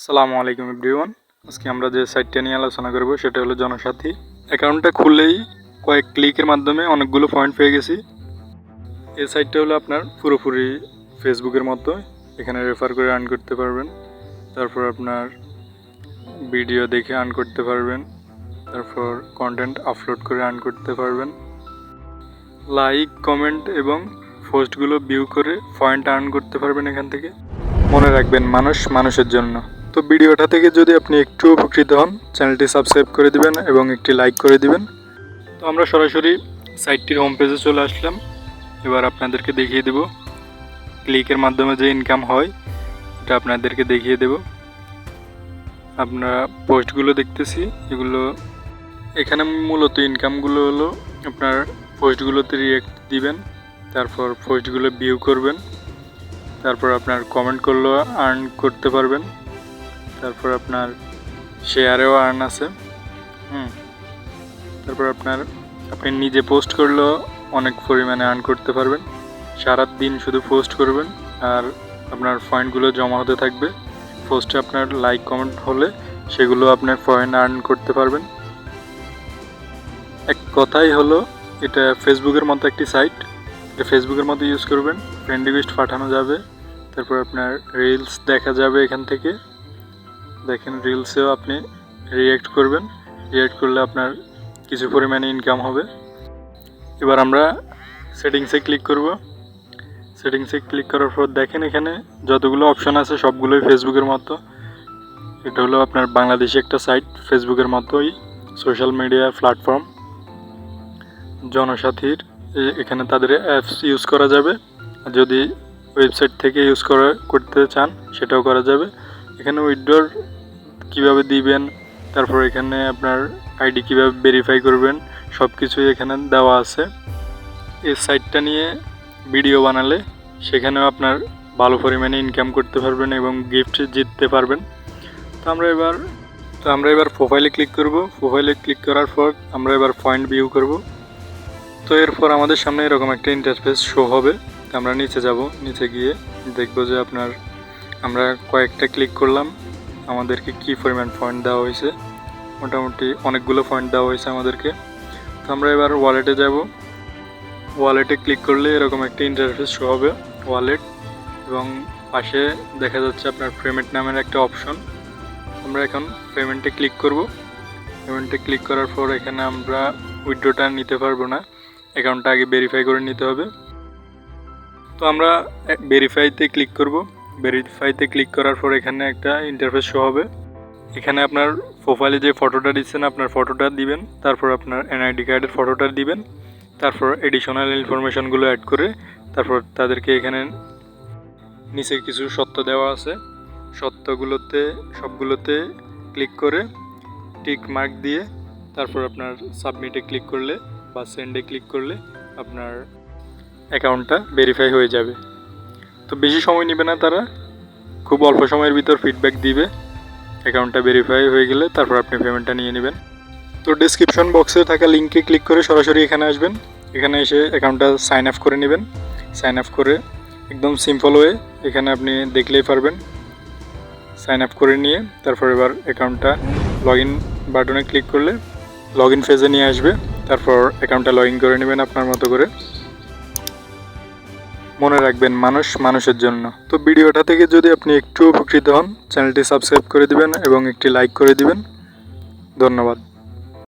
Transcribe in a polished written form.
আসসালামু আলাইকুম এভরিওয়ান। আজকে আমরা যে সাইটটা নিয়ে আলোচনা করব সেটা হলো জনসাথী। অ্যাকাউন্টটা খুললেই কয়েক ক্লিকের মাধ্যমে অনেকগুলো পয়েন্ট পেয়ে গেছি। এই সাইটটা হলো আপনার পুরোপুরি ফেসবুকের মতো। এখানে রেফার করে আর্ন করতে পারবেন, তারপর আপনার ভিডিও দেখে আর্ন করতে পারবেন, তারপর কন্টেন্ট আপলোড করে আর্ন করতে পারবেন, লাইক কমেন্ট এবং পোস্টগুলো ভিউ করে পয়েন্ট আর্ন করতে পারবেন এখান থেকে। মনে রাখবেন, মানুষ মানুষের জন্য। তো ভিডিওটা থেকে যদি আপনি একটু উপকৃত হন, চ্যানেলটি সাবস্ক্রাইব করে দিবেন এবং একটি লাইক করে দিবেন। তো আমরা সরাসরি সাইটটির হোম পেজে চলে আসলাম। এবার আপনাদেরকে দেখিয়ে দেব ক্লিকের মাধ্যমে যে ইনকাম হয়, এটা আপনাদেরকে দেখিয়ে দেব। আপনারা পোস্টগুলো দেখতেছি, এগুলো এখানে মূলত ইনকামগুলো হলো আপনার পোস্টগুলোতে রিঅ্যাক্ট দিবেন, তারপর পোস্টগুলো ভিউ করবেন, তারপর আপনার কমেন্ট করলেও আর্ন করতে পারবেন, তারপর আপনার শেয়ারেও আর্ন আছে। তারপর আপনি নিজে পোস্ট করলেও অনেক পরিমাণে আর্ন করতে পারবেন। সারা দিন শুধু পোস্ট করবেন আর আপনার পয়েন্টগুলো জমা হতে থাকবে। পোস্টে আপনার লাইক কমেন্ট হলে সেগুলো আপনার পয়েন্ট আর্ন করতে পারবেন। এক কথাই হলো এটা ফেসবুকের মতো একটি সাইট। এটা ফেসবুকের মতো ইউজ করবেন, ফ্রেন্ড রিকোয়েস্ট পাঠানো যাবে, তারপর আপনার রিলস দেখা যাবে এখান থেকে। দেখেন, রিলসেও আপনি রিঅ্যাক্ট করবেন, রিঅ্যাক্ট করলে আপনার কিছু পরিমাণে ইনকাম হবে। এবার আমরা সেটিংসে ক্লিক করব। সেটিংসে ক্লিক করার পর দেখেন এখানে যতগুলো অপশান আছে সবগুলোই ফেসবুকের মতো। এটা হলো আপনার বাংলাদেশি একটা সাইট, ফেসবুকের মতোই সোশ্যাল মিডিয়া প্ল্যাটফর্ম জনসাথীর। এখানে তাদের অ্যাপস ইউজ করা যাবে, যদি ওয়েবসাইট থেকে ইউজ করতে চান সেটাও করা যাবে। এখানে উইথড্রর কীভাবে দিবেন, তারপর এখানে আপনার আইডি কীভাবে ভেরিফাই করবেন, সব কিছুই এখানে দেওয়া আছে। এই সাইটটা নিয়ে ভিডিও বানালে সেখানেও আপনার ভালো পরিমাণে ইনকাম করতে পারবেন এবং গিফট জিততে পারবেন। তো আমরা এবার প্রোফাইলে ক্লিক করব। প্রোফাইলে ক্লিক করার পর আমরা এবার পয়েন্ট ভিউ করব। তো এরপর আমাদের সামনে এরকম একটা ইন্টারফেস শো হবে। তো আমরা নিচে যাব, নিচে গিয়ে দেখব যে আমরা কয়েকটা ক্লিক করলাম, আমাদেরকে কী পরিমাণ পয়েন্ট দেওয়া হয়েছে। মোটামুটি অনেকগুলো পয়েন্ট দেওয়া হয়েছে আমাদেরকে। তো আমরা এবার ওয়ালেটে যাব। ওয়ালেটে ক্লিক করলে এরকম একটা ইন্টারফেস শো হবে, ওয়ালেট, এবং পাশে দেখা যাচ্ছে আপনার পেমেন্ট নামের একটা অপশন। আমরা এখন পেমেন্টে ক্লিক করব। পেমেন্টে ক্লিক করার পর এখানে আমরা উইথড্রটা নিতে পারবো না, অ্যাকাউন্টটা আগে ভেরিফাই করে নিতে হবে। তো আমরা ভেরিফাইতে ক্লিক করব। ভেরিফাইতে ক্লিক করার পর এখানে একটা ইন্টারফেস শো হবে। এখানে আপনার প্রোফাইলে যে ফটোটা দিচ্ছেন আপনার ফটোটা দিবেন, তারপর আপনার এনআইডি কার্ডের ফটোটা দিবেন, তারপর এডিশনাল ইনফরমেশনগুলো অ্যাড করে তারপর তাদেরকে এখানে নিচে কিছু সত্য দেওয়া আছে, সবগুলোতে ক্লিক করে টিক মার্ক দিয়ে তারপর আপনার সাবমিটে ক্লিক করলে বা সেন্ডে ক্লিক করলে আপনার অ্যাকাউন্টটা ভেরিফাই হয়ে যাবে। তো বেশি সময় নেবে না, তারা খুব অল্প সময়ের ভিতর ফিডব্যাক দিবে। অ্যাকাউন্টটা ভেরিফাই হয়ে গেলে তারপর আপনি পেমেন্টটা নিয়ে নেবেন। তো ডেসক্রিপশন বক্সে থাকা লিঙ্কে ক্লিক করে সরাসরি এখানে আসবেন। এখানে এসে অ্যাকাউন্টটা সাইন আপ করে নেবেন। সাইন আপ করে একদম সিম্পল ওয়ে এখানে আপনি দেখলেই পারবেন। সাইন আপ করে নিয়ে তারপর এবার অ্যাকাউন্টটা লগ ইন বাটনে ক্লিক করলে লগ ইন ফেজে নিয়ে আসবে। তারপর অ্যাকাউন্টটা লগ ইন করে নেবেন আপনার মতো করে। মনে রাখবেন, মানুষ মানুষের জন্য। তো ভিডিওটা থেকে যদি আপনি একটু উপকৃত হন, চ্যানেলটি সাবস্ক্রাইব করে দিবেন এবং একটি লাইক করে দিবেন। ধন্যবাদ।